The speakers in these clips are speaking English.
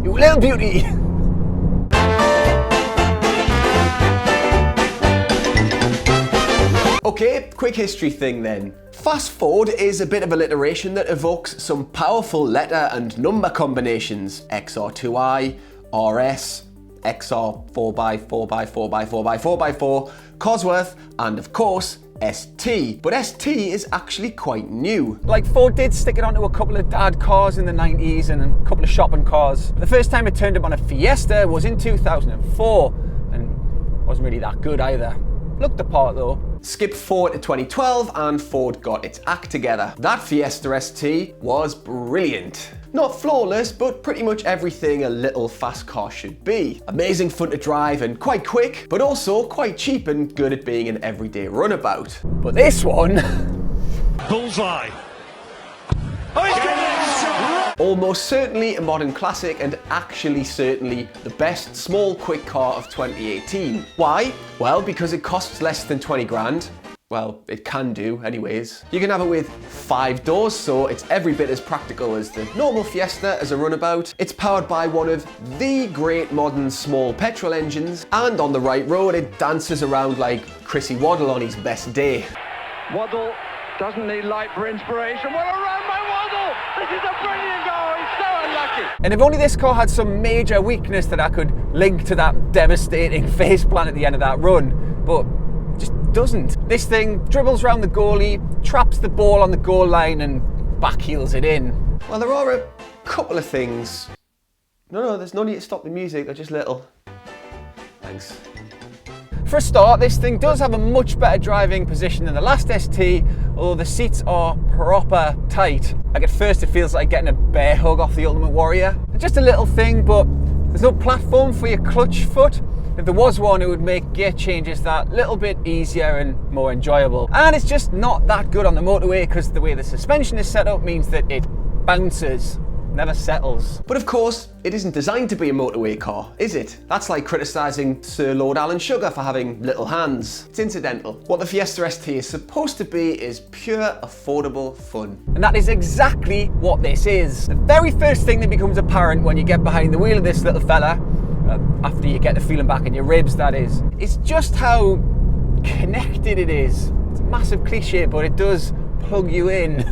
you little beauty. Okay, quick history thing then. Fast forward is a bit of alliteration that evokes some powerful letter and number combinations. XR2I, RS, XR 4x4x4x4x4x4, Cosworth, and of course, ST. But ST is actually quite new. Like Ford did stick it onto a couple of dad cars in the 90s and a couple of shopping cars. The first time it turned up on a Fiesta was in 2004 and wasn't really that good either. Looked the part though. Skip forward to 2012 and Ford got its act together. That Fiesta ST was brilliant. Not flawless, but pretty much everything a little fast car should be. Amazing fun to drive and quite quick, but also quite cheap and good at being an everyday runabout. But this one... Bullseye. Oh, he's getting it! Almost certainly a modern classic and actually certainly the best small quick car of 2018. Why? Well, because it costs less than 20 grand. Well, it can do anyways. You can have it with 5 doors, so it's every bit as practical as the normal Fiesta as a runabout. It's powered by one of the great modern small petrol engines, and on the right road it dances around like Chrissy Waddle on his best day. Waddle doesn't need light for inspiration. Well, around my Waddle! This is a brilliant goal! He's so unlucky! And if only this car had some major weakness that I could link to that devastating faceplant at the end of that run, but just doesn't. This thing dribbles around the goalie, traps the ball on the goal line and backheels it in. Well, there are a couple of things. No, there's no need to stop the music, they're just little. Thanks. For a start, this thing does have a much better driving position than the last ST, although the seats are proper tight. Like at first it feels like getting a bear hug off the Ultimate Warrior. Just a little thing, but there's no platform for your clutch foot. If there was one, it would make gear changes that little bit easier and more enjoyable. And it's just not that good on the motorway because the way the suspension is set up means that it bounces. Never settles. But of course, it isn't designed to be a motorway car, is it? That's like criticising Sir Lord Alan Sugar for having little hands. It's incidental. What the Fiesta ST is supposed to be is pure, affordable fun. And that is exactly what this is. The very first thing that becomes apparent when you get behind the wheel of this little fella, after you get the feeling back in your ribs that is just how connected it is. It's a massive cliche, but it does plug you in.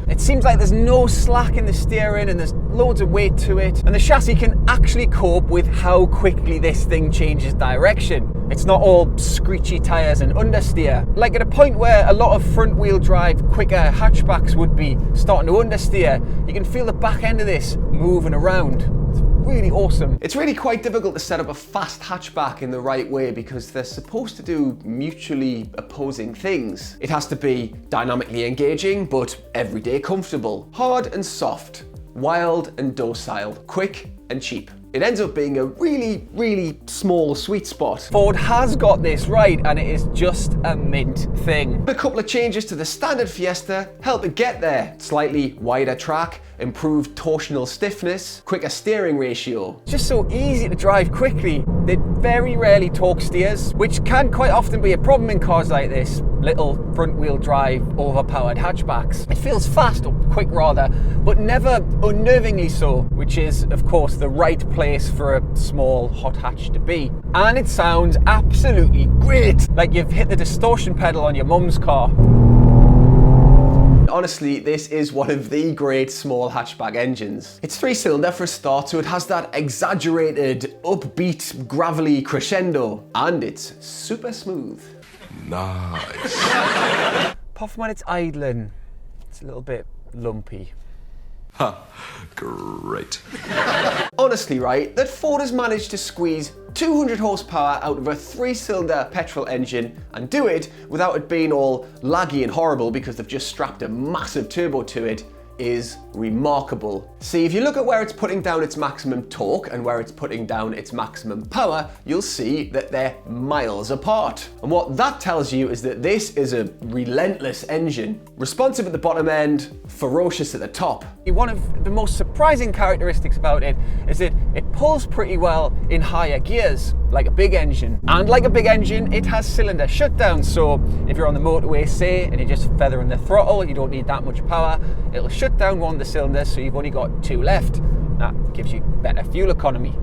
It seems like there's no slack in the steering and there's loads of weight to it. And the chassis can actually cope with how quickly this thing changes direction. It's not all screechy tyres and understeer. Like at a point where a lot of front wheel drive quicker hatchbacks would be starting to understeer, you can feel the back end of this moving around. It's really awesome. It's really quite difficult to set up a fast hatchback in the right way because they're supposed to do mutually opposing things. It has to be dynamically engaging, but everyday comfortable. Hard and soft. Wild and docile. Quick and cheap. It ends up being a really, really small sweet spot. Ford has got this right, and it is just a mint thing. A couple of changes to the standard Fiesta help it get there. Slightly wider track, improved torsional stiffness, quicker steering ratio. It's just so easy to drive quickly. It very rarely torque steers, which can quite often be a problem in cars like this. Little front wheel drive, overpowered hatchbacks. It feels fast, or quick rather, but never unnervingly so, which is of course the right place for a small hot hatch to be. And it sounds absolutely great, like you've hit the distortion pedal on your mum's car. Honestly, this is one of the great small hatchback engines. It's 3-cylinder for a start, so it has that exaggerated, upbeat, gravelly crescendo, and it's super smooth. Nice. Apart from when it's idling, it's a little bit lumpy. Huh, great. Honestly, right, that Ford has managed to squeeze 200 horsepower out of a 3-cylinder petrol engine and do it without it being all laggy and horrible because they've just strapped a massive turbo to it is remarkable. See, if you look at where it's putting down its maximum torque and where it's putting down its maximum power, you'll see that they're miles apart. And what that tells you is that this is a relentless engine. Responsive at the bottom end, ferocious at the top. One of the most surprising characteristics about it is that it pulls pretty well in higher gears, like a big engine. And like a big engine, it has cylinder shutdown, so if you're on the motorway, say, and you're just feathering the throttle, you don't need that much power, it'll shut down one of the cylinders, so you've only got 2 left. That gives you better fuel economy.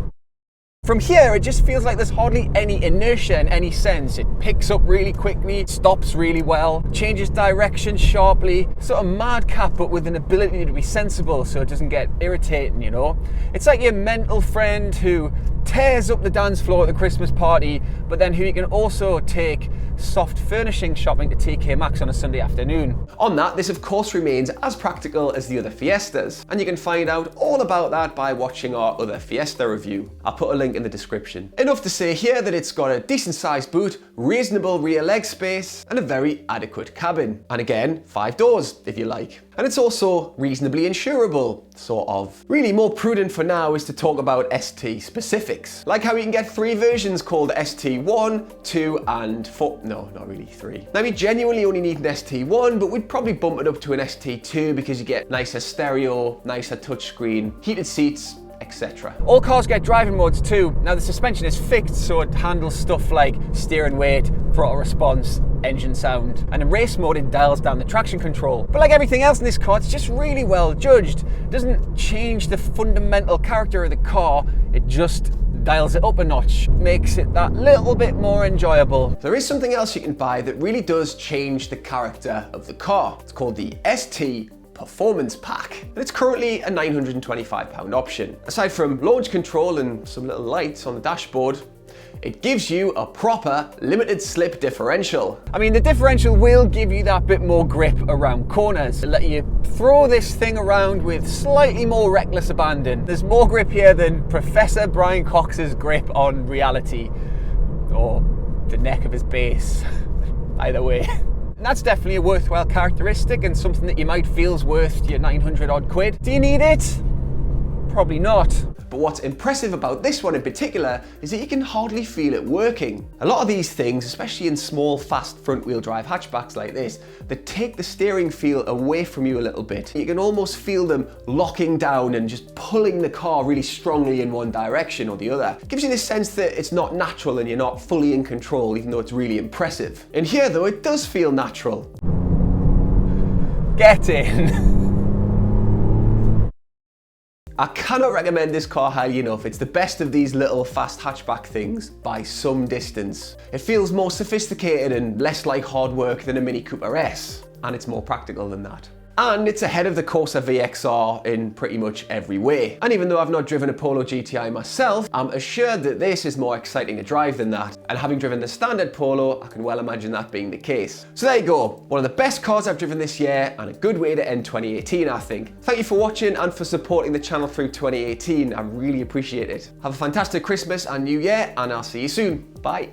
From here, it just feels like there's hardly any inertia in any sense. It picks up really quickly, stops really well, changes direction sharply, sort of madcap but with an ability to be sensible so it doesn't get irritating, you know? It's like your mental friend who tears up the dance floor at the Christmas party, but then who you can also take soft furnishing shopping to TK Maxx on a Sunday afternoon. On that, this of course remains as practical as the other Fiestas, and you can find out all about that by watching our other Fiesta review. I'll put a link in the description. Enough to say here that it's got a decent sized boot, reasonable rear leg space, and a very adequate cabin. And again, 5 doors if you like. And it's also reasonably insurable, sort of. Really more prudent for now is to talk about ST specifics. Like how you can get 3 versions called ST1, 2 and 4. No, not really 3. Now we genuinely only need an ST1, but we'd probably bump it up to an ST2 because you get nicer stereo, nicer touchscreen, heated seats, etc. All cars get driving modes too. Now the suspension is fixed so it handles stuff like steering weight, throttle response, engine sound, and in race mode it dials down the traction control. But like everything else in this car, it's just really well judged. It doesn't change the fundamental character of the car, it just dials it up a notch, makes it that little bit more enjoyable. There is something else you can buy that really does change the character of the car. It's called the ST Performance Pack, and it's currently a £925 option. Aside from launch control and some little lights on the dashboard, it gives you a proper limited slip differential. I mean, the differential will give you that bit more grip around corners, to let you throw this thing around with slightly more reckless abandon. There's more grip here than Professor Brian Cox's grip on Reality, or the neck of his base, either way. And that's definitely a worthwhile characteristic and something that you might feel's worth your 900 odd quid. Do you need it? Probably not. But what's impressive about this one in particular is that you can hardly feel it working. A lot of these things, especially in small, fast front-wheel drive hatchbacks like this, that take the steering feel away from you a little bit. You can almost feel them locking down and just pulling the car really strongly in one direction or the other. It gives you this sense that it's not natural and you're not fully in control, even though it's really impressive. In here though, it does feel natural. Get in. I cannot recommend this car highly enough. It's the best of these little fast hatchback things by some distance. It feels more sophisticated and less like hard work than a Mini Cooper S, and it's more practical than that. And it's ahead of the Corsa VXR in pretty much every way. And even though I've not driven a Polo GTI myself, I'm assured that this is more exciting to drive than that. And having driven the standard Polo, I can well imagine that being the case. So there you go, one of the best cars I've driven this year and a good way to end 2018, I think. Thank you for watching and for supporting the channel through 2018. I really appreciate it. Have a fantastic Christmas and New Year, and I'll see you soon. Bye.